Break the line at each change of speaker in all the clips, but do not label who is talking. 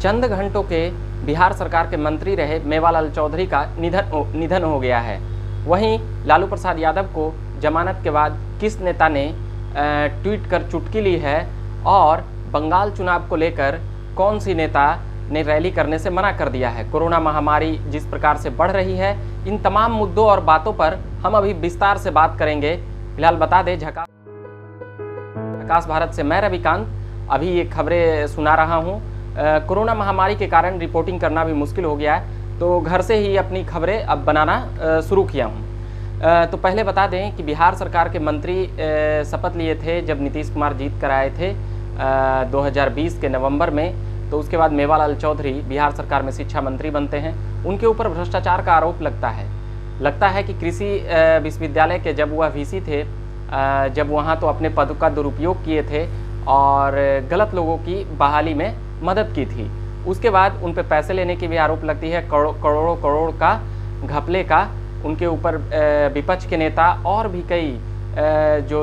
चंद घंटों के बिहार सरकार के मंत्री रहे मेवालाल चौधरी का निधन हो गया है। वहीं लालू प्रसाद यादव को जमानत के बाद किस नेता ने ट्वीट कर चुटकी ली है और बंगाल चुनाव को लेकर कौन सी नेता ने रैली करने से मना कर दिया है। कोरोना महामारी जिस प्रकार से बढ़ रही है, इन तमाम मुद्दों और बातों पर हम अभी विस्तार से बात करेंगे। फिलहाल बता दें, झकास भारत से मैं रविकांत अभी ये खबरें सुना रहा हूँ। कोरोना महामारी के कारण रिपोर्टिंग करना भी मुश्किल हो गया है, तो घर से ही अपनी खबरें अब बनाना शुरू किया हूँ। तो पहले बता दें कि बिहार सरकार के मंत्री शपथ लिए थे जब नीतीश कुमार जीत कर आए थे 2020 के नवंबर में। तो उसके बाद मेवालाल चौधरी बिहार सरकार में शिक्षा मंत्री बनते हैं। उनके ऊपर भ्रष्टाचार का आरोप लगता है कि कृषि विश्वविद्यालय के जब वह वीसी थे, जब वहाँ तो अपने पद का दुरुपयोग किए थे और गलत लोगों की बहाली में मदद की थी। उसके बाद उन पे पैसे लेने की भी आरोप लगती है। करोड़ों का घपले का उनके ऊपर विपक्ष के नेता और भी कई जो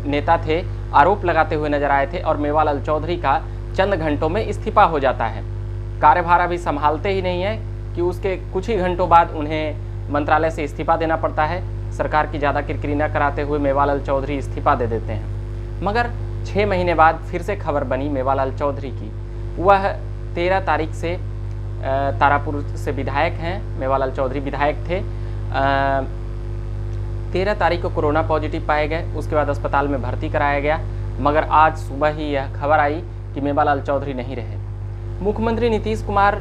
नेता थे आरोप लगाते हुए नजर आए थे और मेवालाल चौधरी का चंद घंटों में इस्तीफा हो जाता है। कार्यभार अभी संभालते ही नहीं है कि उसके कुछ ही घंटों बाद उन्हें मंत्रालय से इस्तीफा देना पड़ता है। सरकार की ज़्यादा किरकिरी न कराते हुए मेवालाल चौधरी इस्तीफा दे देते हैं। मगर 6 महीने बाद फिर से खबर बनी मेवालाल चौधरी की। वह 13 तारीख से तारापुर से विधायक हैं। मेवालाल चौधरी विधायक थे। 13 तारीख को कोरोना पॉजिटिव पाए गए। उसके बाद अस्पताल में भर्ती कराया गया। मगर आज सुबह ही यह खबर आई कि मेवालाल चौधरी नहीं रहे। मुख्यमंत्री नीतीश कुमार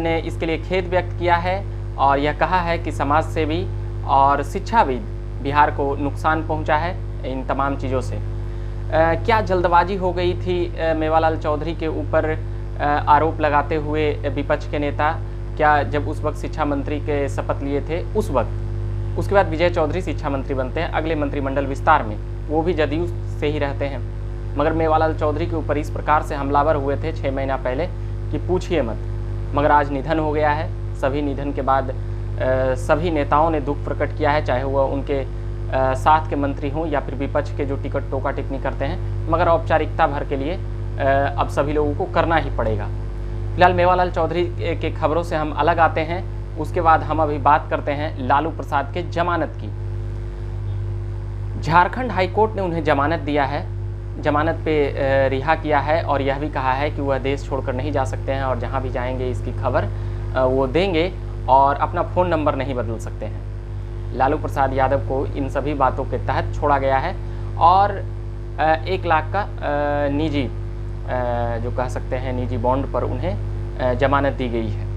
ने इसके लिए खेद व्यक्त किया है और यह कहा है कि समाज सेवी और शिक्षाविद बिहार को नुकसान पहुंचा है इन तमाम चीज़ों से। क्या जल्दबाजी हो गई थी मेवालाल चौधरी के ऊपर आरोप लगाते हुए विपक्ष के नेता? क्या जब उस वक्त शिक्षा मंत्री के शपथ लिए थे उस वक्त, उसके बाद विजय चौधरी शिक्षा मंत्री बनते हैं अगले मंत्रिमंडल विस्तार में, वो भी जदयू से ही रहते हैं। मगर मेवालाल चौधरी के ऊपर इस प्रकार से हमलावर हुए थे 6 महीना पहले कि पूछिए मत। मगर आज निधन हो गया है। सभी निधन के बाद सभी नेताओं ने दुख प्रकट किया है, चाहे वह उनके साथ के मंत्री हों या फिर विपक्ष के जो टिकट टोका टिप्पणी करते हैं। मगर औपचारिकता भर के लिए अब सभी लोगों को करना ही पड़ेगा। फिलहाल मेवालाल चौधरी के खबरों से हम अलग आते हैं। उसके बाद हम अभी बात करते हैं लालू प्रसाद के जमानत की। झारखंड हाईकोर्ट ने उन्हें जमानत दिया है, जमानत पे रिहा किया है और यह भी कहा है कि वह देश छोड़कर नहीं जा सकते हैं और जहां भी जाएंगे इसकी खबर वो देंगे और अपना फ़ोन नंबर नहीं बदल सकते हैं। लालू प्रसाद यादव को इन सभी बातों के तहत छोड़ा गया है और 1 लाख का निजी जो कह सकते हैं निजी बॉन्ड पर उन्हें जमानत दी गई है।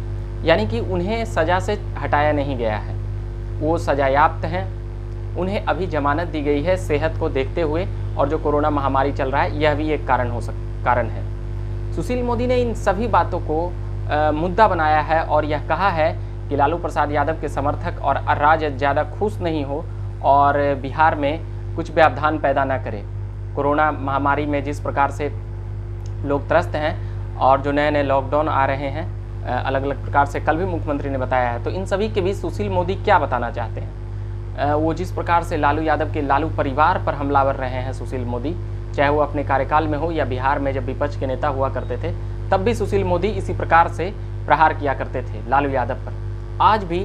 यानी कि उन्हें सज़ा से हटाया नहीं गया है, वो सजायाफ्त हैं। उन्हें अभी जमानत दी गई है सेहत को देखते हुए और जो कोरोना महामारी चल रहा है यह भी एक कारण है। सुशील मोदी ने इन सभी बातों को मुद्दा बनाया है और यह कहा है कि लालू प्रसाद यादव के समर्थक और राजद ज़्यादा खुश नहीं हो और बिहार में कुछ व्यवधान पैदा न करे। कोरोना महामारी में जिस प्रकार से लोग त्रस्त हैं और जो नए लॉकडाउन आ रहे हैं अलग अलग प्रकार से, कल भी मुख्यमंत्री ने बताया है। तो इन सभी के बीच सुशील मोदी क्या बताना चाहते हैं? वो जिस प्रकार से लालू यादव के लालू परिवार पर हमलावर रहे हैं सुशील मोदी, चाहे वो अपने कार्यकाल में हो या बिहार में जब विपक्ष के नेता हुआ करते थे तब भी सुशील मोदी इसी प्रकार से प्रहार किया करते थे लालू यादव पर। आज भी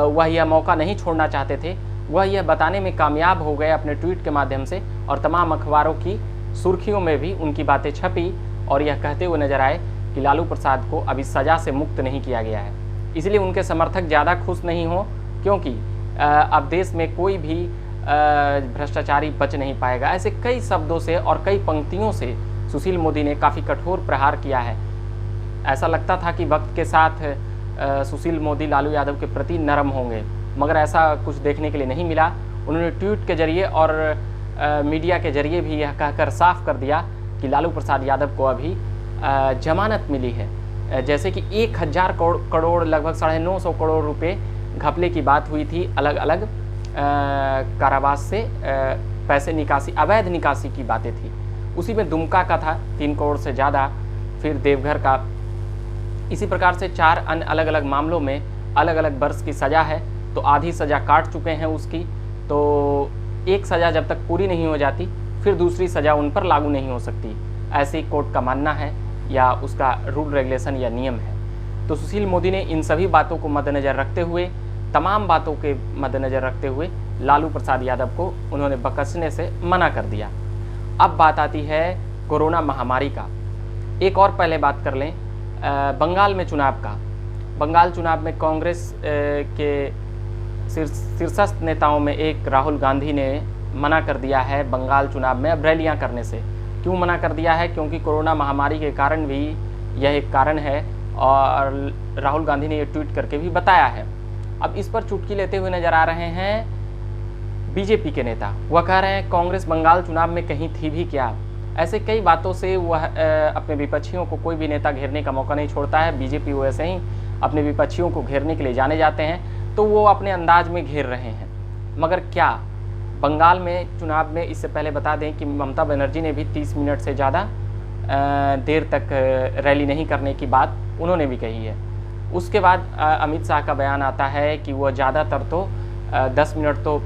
वह यह मौका नहीं छोड़ना चाहते थे। वह यह बताने में कामयाब हो गए अपने ट्वीट के माध्यम से और तमाम अखबारों की सुर्खियों में भी उनकी बातें छपी और यह कहते हुए नजर आए कि लालू प्रसाद को अभी सज़ा से मुक्त नहीं किया गया है। इसलिए उनके समर्थक ज़्यादा खुश नहीं हो, क्योंकि अब देश में कोई भी भ्रष्टाचारी बच नहीं पाएगा। ऐसे कई शब्दों से और कई पंक्तियों से सुशील मोदी ने काफ़ी कठोर प्रहार किया है। ऐसा लगता था कि वक्त के साथ सुशील मोदी लालू यादव के प्रति नरम होंगे, मगर ऐसा कुछ देखने के लिए नहीं मिला। उन्होंने ट्वीट के जरिए और मीडिया के जरिए भी यह कहकर साफ कर दिया कि लालू प्रसाद यादव को अभी जमानत मिली है। जैसे कि 1000 करोड़ लगभग 950 करोड़ रुपए घपले की बात हुई थी, अलग अलग कारावास से पैसे निकासी, अवैध निकासी की बातें थी। उसी में दुमका का था 3 करोड़ से ज़्यादा, फिर देवघर का। इसी प्रकार से 4 अन्य अलग अलग मामलों में अलग अलग वर्ष की सज़ा है। तो आधी सज़ा काट चुके हैं उसकी, तो एक सज़ा जब तक पूरी नहीं हो जाती फिर दूसरी सज़ा उन पर लागू नहीं हो सकती, ऐसे ही कोर्ट का मानना है। या उसका रूल रेगुलेशन या नियम है। तो सुशील मोदी ने इन सभी बातों को मद्देनज़र रखते हुए, तमाम बातों के मद्देनज़र रखते हुए लालू प्रसाद यादव को उन्होंने बकसने से मना कर दिया। अब बात आती है कोरोना महामारी का। एक और पहले बात कर लें बंगाल में चुनाव का। बंगाल चुनाव में कांग्रेस के शीर्षस्थ नेताओं में एक राहुल गांधी ने मना कर दिया है बंगाल चुनाव में अब रैलियां करने से। क्यों मना कर दिया है? क्योंकि कोरोना महामारी के कारण भी यह एक कारण है और राहुल गांधी ने ये ट्वीट करके भी बताया है। अब इस पर चुटकी लेते हुए नजर आ रहे हैं बीजेपी के नेता। वह कह रहे हैं कांग्रेस बंगाल चुनाव में कहीं थी भी क्या। ऐसे कई बातों से वह अपने विपक्षियों को, कोई भी नेता घेरने का मौका नहीं छोड़ता है। बीजेपी वैसे ही अपने विपक्षियों को घेरने के लिए जाने जाते हैं, तो वो अपने अंदाज में घेर रहे हैं। मगर क्या बंगाल में चुनाव में, इससे पहले बता दें कि ममता बनर्जी ने भी 30 मिनट से ज़्यादा देर तक रैली नहीं करने की बात उन्होंने भी कही है। उसके बाद अमित शाह का बयान आता है कि वह ज़्यादातर तो 10 मिनट तो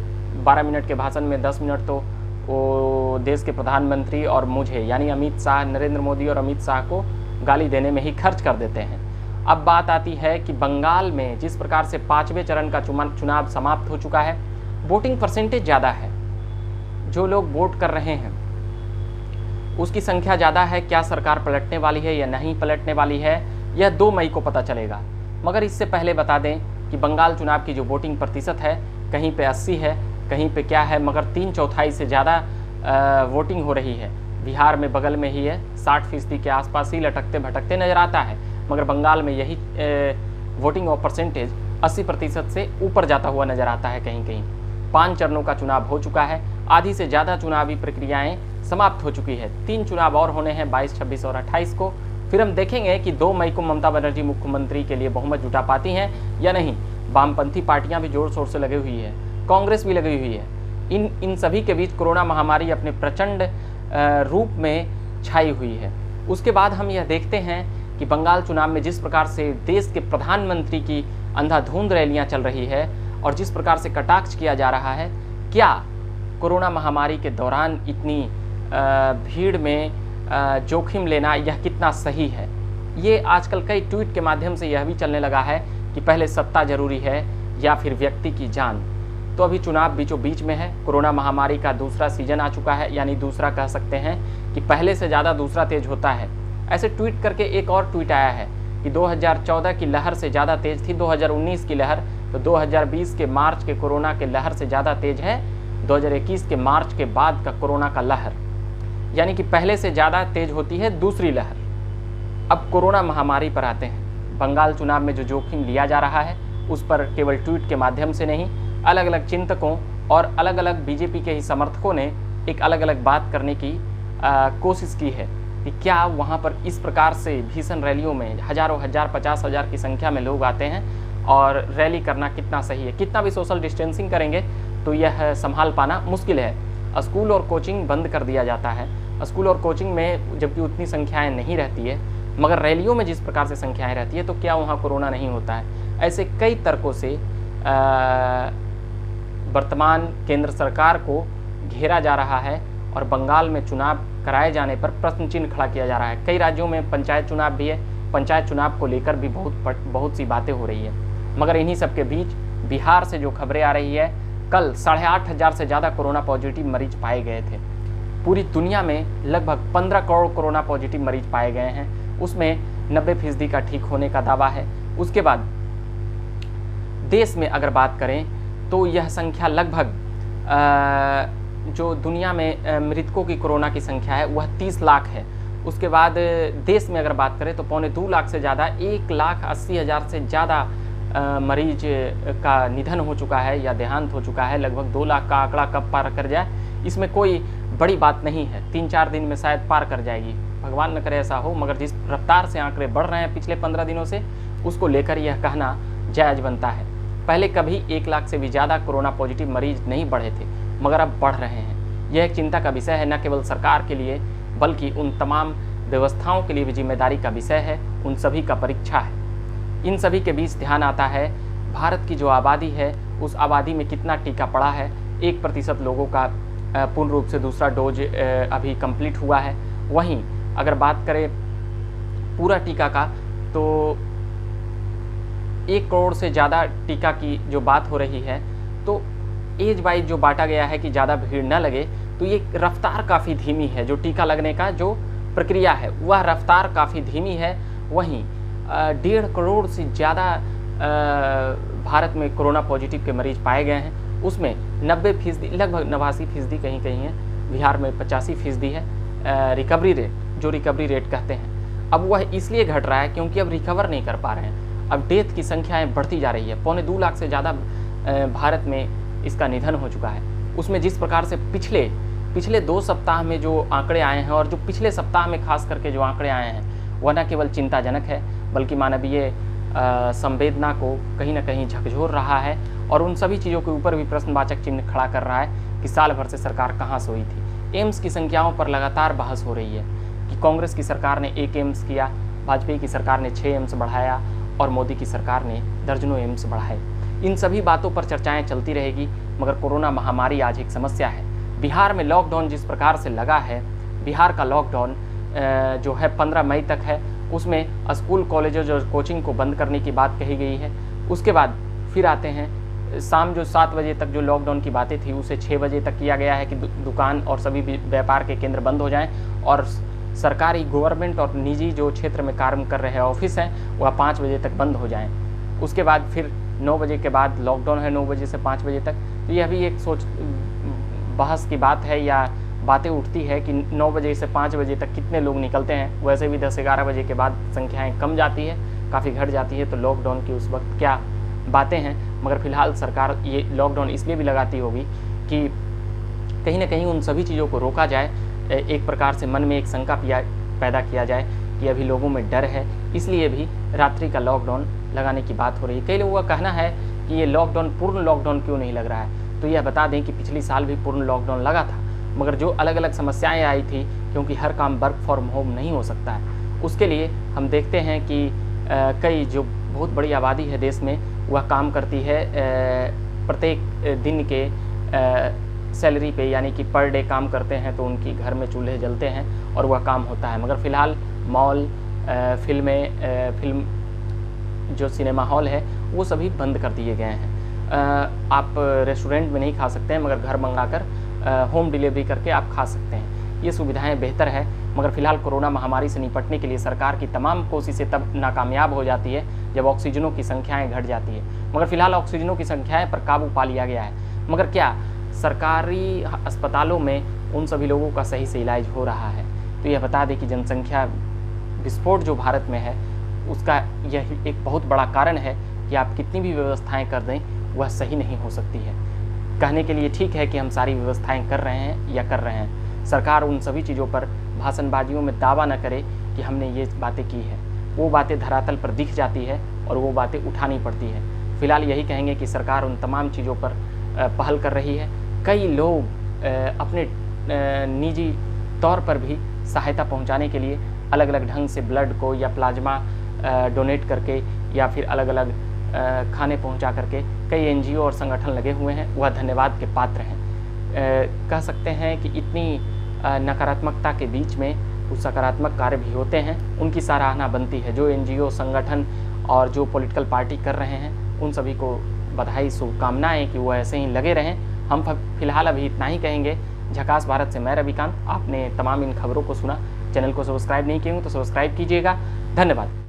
12 मिनट के भाषण में 10 मिनट तो वो देश के प्रधानमंत्री और मुझे, यानी अमित शाह, नरेंद्र मोदी और अमित शाह को गाली देने में ही खर्च कर देते हैं। अब बात आती है कि बंगाल में जिस प्रकार से 5वें चरण का चुनाव समाप्त हो चुका है, वोटिंग परसेंटेज ज़्यादा है, जो लोग वोट कर रहे हैं उसकी संख्या ज़्यादा है। क्या सरकार पलटने वाली है या नहीं पलटने वाली है, यह 2 मई को पता चलेगा। मगर इससे पहले बता दें कि बंगाल चुनाव की जो वोटिंग प्रतिशत है, कहीं पे 80 है, कहीं पे क्या है, मगर 3/4 से ज़्यादा वोटिंग हो रही है। बिहार में बगल में ही है, 60% के आसपास ही लटकते भटकते नज़र आता है, मगर बंगाल में यही वोटिंग और परसेंटेज 80% से ऊपर जाता हुआ नज़र आता है कहीं कहीं। 5 चरणों का चुनाव हो चुका है, आधी से ज़्यादा चुनावी प्रक्रियाएँ समाप्त हो चुकी है। 3 चुनाव और होने हैं, 22, 26 और 28 को। फिर हम देखेंगे कि 2 मई को ममता बनर्जी मुख्यमंत्री के लिए बहुमत जुटा पाती हैं या नहीं। वामपंथी पार्टियां भी जोर शोर से लगी हुई है, कांग्रेस भी लगी हुई है। इन सभी के बीच कोरोना महामारी अपने प्रचंड रूप में छाई हुई है। उसके बाद हम यह देखते हैं कि बंगाल चुनाव में जिस प्रकार से देश के प्रधानमंत्री की अंधाधुंध रैलियां चल रही है और जिस प्रकार से कटाक्ष किया जा रहा है, क्या कोरोना महामारी के दौरान इतनी भीड़ में जोखिम लेना यह कितना सही है। ये आजकल कई ट्वीट के माध्यम से यह भी चलने लगा है कि पहले सत्ता जरूरी है या फिर व्यक्ति की जान। तो अभी चुनाव बीचों बीच में है, कोरोना महामारी का दूसरा सीजन आ चुका है, यानी दूसरा कह सकते हैं कि पहले से ज़्यादा दूसरा तेज होता है। ऐसे ट्वीट करके एक और ट्वीट आया है कि 2014 की लहर से ज़्यादा तेज थी 2019 की लहर, तो 2020 के मार्च के कोरोना के लहर से ज़्यादा तेज है 2021 के मार्च के बाद का कोरोना का लहर, यानी कि पहले से ज़्यादा तेज होती है दूसरी लहर। अब कोरोना महामारी पर आते हैं। बंगाल चुनाव में जो जोखिम लिया जा रहा है उस पर केवल ट्वीट के माध्यम से नहीं, अलग अलग चिंतकों और अलग अलग बीजेपी के ही समर्थकों ने एक अलग अलग बात करने की कोशिश की है कि क्या वहाँ पर इस प्रकार से भीषण रैलियों में हज़ारों हजार 50,000 की संख्या में लोग आते हैं और रैली करना कितना सही है। कितना भी सोशल डिस्टेंसिंग करेंगे तो यह संभाल पाना मुश्किल है। स्कूल और कोचिंग बंद कर दिया जाता है, स्कूल और कोचिंग में जबकि उतनी संख्याएं नहीं रहती है, मगर रैलियों में जिस प्रकार से संख्याएं रहती है, तो क्या वहाँ कोरोना नहीं होता है। ऐसे कई तर्कों से वर्तमान केंद्र सरकार को घेरा जा रहा है और बंगाल में चुनाव कराए जाने पर प्रश्न चिन्ह खड़ा किया जा रहा है। कई राज्यों में पंचायत चुनाव भी है, पंचायत चुनाव को लेकर भी बहुत सी बातें हो रही है। मगर इन्हीं सब के बीच बिहार से जो खबरें आ रही है, कल 8,500 से ज़्यादा कोरोना पॉजिटिव मरीज पाए गए थे। पूरी दुनिया में लगभग 15 करोड़ कोरोना पॉजिटिव मरीज पाए गए हैं, उसमें 90% का ठीक होने का दावा है। उसके बाद देश में अगर बात करें तो यह संख्या लगभग जो दुनिया में मृतकों की कोरोना की संख्या है वह 30 लाख है। उसके बाद देश में अगर बात करें तो 2.25 लाख से ज़्यादा, 1,80,000 से ज़्यादा मरीज का निधन हो चुका है या देहांत हो चुका है। लगभग 2 लाख का आंकड़ा कब पार कर जाए इसमें कोई बड़ी बात नहीं है, 3-4 दिन में शायद पार कर जाएगी, भगवान न करे ऐसा हो। मगर जिस रफ्तार से आंकड़े बढ़ रहे हैं पिछले 15 दिनों से, उसको लेकर यह कहना जायज़ बनता है। पहले कभी 1 लाख से भी ज़्यादा कोरोना पॉजिटिव मरीज नहीं बढ़े थे, मगर अब बढ़ रहे हैं। यह एक चिंता का विषय है, न केवल सरकार के लिए बल्कि उन तमाम व्यवस्थाओं के लिए भी जिम्मेदारी का विषय है, उन सभी का परीक्षा है। इन सभी के बीच ध्यान आता है भारत की जो आबादी है उस आबादी में कितना टीका पड़ा है। 1% लोगों का पूर्ण रूप से दूसरा डोज अभी कंप्लीट हुआ है। वहीं अगर बात करें पूरा टीका का, तो 1 करोड़ से ज़्यादा टीका की जो बात हो रही है, तो एज वाइज जो बांटा गया है कि ज़्यादा भीड़ न लगे, तो ये रफ्तार काफ़ी धीमी है। जो टीका लगने का जो प्रक्रिया है वह रफ्तार काफ़ी धीमी है। वहीं 1.5 करोड़ से ज़्यादा भारत में कोरोना पॉजिटिव के मरीज पाए गए हैं, उसमें 90%, लगभग 89% कहीं कहीं है, बिहार में 85% है रिकवरी रेट, जो रिकवरी रेट कहते हैं। अब वह इसलिए घट रहा है क्योंकि अब रिकवर नहीं कर पा रहे हैं। अब डेथ की संख्याएँ बढ़ती जा रही है। 2.25 लाख से ज़्यादा भारत में इसका निधन हो चुका है। उसमें जिस प्रकार से पिछले 2 सप्ताह में जो आंकड़े आए हैं और जो पिछले सप्ताह में खास करके जो आंकड़े आए हैं, वह न केवल चिंताजनक है बल्कि मानवीय संवेदना को कहीं ना कहीं झकझोर रहा है और उन सभी चीज़ों के ऊपर भी प्रश्नवाचक चिन्ह खड़ा कर रहा है कि साल भर से सरकार कहाँ सोई थी। एम्स की संख्याओं पर लगातार बहस हो रही है कि कांग्रेस की सरकार ने 1 एम्स किया, वाजपेयी की सरकार ने 6 एम्स बढ़ाया और मोदी की सरकार ने दर्जनों एम्स बढ़ाए। इन सभी बातों पर चर्चाएं चलती रहेगी, मगर कोरोना महामारी आज एक समस्या है। बिहार में लॉकडाउन जिस प्रकार से लगा है, बिहार का लॉकडाउन जो है 15 मई तक है, उसमें स्कूल कॉलेजेज और कोचिंग को बंद करने की बात कही गई है। उसके बाद फिर आते हैं शाम जो 7 बजे तक जो लॉकडाउन की बातें थी उसे 6 बजे तक किया गया है कि दुकान और सभी व्यापार के केंद्र बंद हो जाएं और सरकारी गवर्नमेंट और निजी जो क्षेत्र में कार्य कर रहे ऑफिस हैं वह 5 बजे तक बंद हो जाएं। उसके बाद फिर 9 बजे के बाद लॉकडाउन है, 9 बजे से 5 बजे तक। तो यह भी एक बहस की बात है या बातें उठती है कि 9 बजे से 5 बजे तक कितने लोग निकलते हैं। वैसे भी 10-11 बजे के बाद संख्याएं कम जाती है, काफ़ी घट जाती है। तो लॉकडाउन की उस वक्त क्या बातें हैं, मगर फिलहाल सरकार ये लॉकडाउन इसलिए भी लगाती होगी कि कहीं ना कहीं उन सभी चीज़ों को रोका जाए। एक प्रकार से मन में एक शंका पैदा किया जाए कि अभी लोगों में डर है, इसलिए भी रात्रि का लॉकडाउन लगाने की बात हो रही है। कई लोगों का कहना है कि ये लॉकडाउन पूर्ण लॉकडाउन क्यों नहीं लग रहा है। तो यह बता दें कि पिछली साल भी पूर्ण लॉकडाउन लगा था, मगर जो अलग अलग समस्याएं आई थी, क्योंकि हर काम वर्क फ्रॉम होम नहीं हो सकता है, उसके लिए हम देखते हैं कि कई जो बहुत बड़ी आबादी है देश में वह काम करती है प्रत्येक दिन के सैलरी पे, यानी कि पर डे काम करते हैं, तो उनकी घर में चूल्हे जलते हैं और वह काम होता है। मगर फ़िलहाल मॉल, फिल्म जो सिनेमा हॉल है वो सभी बंद कर दिए गए हैं। आप रेस्टोरेंट में नहीं खा सकते हैं, मगर घर मंगाकर होम डिलीवरी करके आप खा सकते हैं। ये सुविधाएं बेहतर है, मगर फिलहाल कोरोना महामारी से निपटने के लिए सरकार की तमाम कोशिशें तब नाकामयाब हो जाती है जब ऑक्सीजनों की संख्याएं घट जाती है। मगर फिलहाल ऑक्सीजनों की संख्याएं पर काबू पा लिया गया है। मगर क्या सरकारी अस्पतालों में उन सभी लोगों का सही से इलाज हो रहा है? तो यह बता दें कि जनसंख्या विस्फोट जो भारत में है उसका यह एक बहुत बड़ा कारण है कि आप कितनी भी व्यवस्थाएं कर दें वह सही नहीं हो सकती है। कहने के लिए ठीक है कि हम सारी व्यवस्थाएं कर रहे हैं या कर रहे हैं, सरकार उन सभी चीज़ों पर भाषणबाजियों में दावा न करे कि हमने ये बातें की है। वो बातें धरातल पर दिख जाती है और वो बातें उठानी पड़ती है। फिलहाल यही कहेंगे कि सरकार उन तमाम चीज़ों पर पहल कर रही है। कई लोग अपने निजी तौर पर भी सहायता पहुंचाने के लिए अलग अलग ढंग से ब्लड को या प्लाज्मा डोनेट करके या फिर अलग अलग खाने पहुंचा करके कई एनजीओ और संगठन लगे हुए हैं, वह धन्यवाद के पात्र हैं। कह सकते हैं कि इतनी नकारात्मकता के बीच में कुछ सकारात्मक कार्य भी होते हैं, उनकी सराहना बनती है। जो एनजीओ, संगठन और जो पॉलिटिकल पार्टी कर रहे हैं उन सभी को बधाई, शुभकामनाएं कि वो ऐसे ही लगे रहें। हम फिलहाल अभी इतना ही कहेंगे। झकास भारत से मैं रविकांत। आपने तमाम इन खबरों को सुना। चैनल को सब्सक्राइब नहीं किए हो तो सब्सक्राइब कीजिएगा। धन्यवाद।